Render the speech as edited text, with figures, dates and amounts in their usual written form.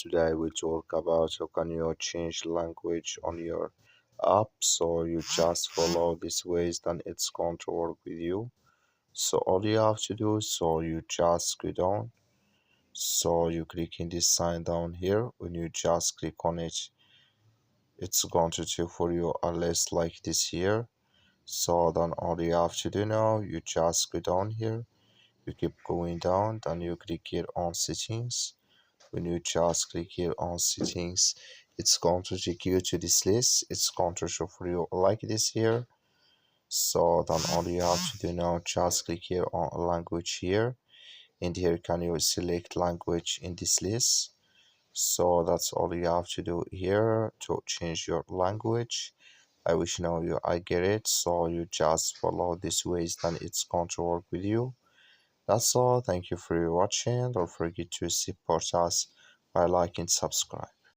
today we talk about how can you change language on your app. So you just follow these ways, then it's going to work with you. So all you have to do, so you just go down. So you click in this sign down here. When you just click on it, it's going to do for you a list like this here. So then all you have to do now, you just go down here. You keep going down, then you click here on settings. When you just click here on settings, it's going to take you to this list. It's going to show for you like this here. So then all you have to do now, just click here on language here, and here can you select language in this list. So that's all you have to do here to change your language. I wish now you I get it. So you just follow these ways, then it's going to work with you. That's all. Thank you for watching. Don't forget to support us by liking, subscribe.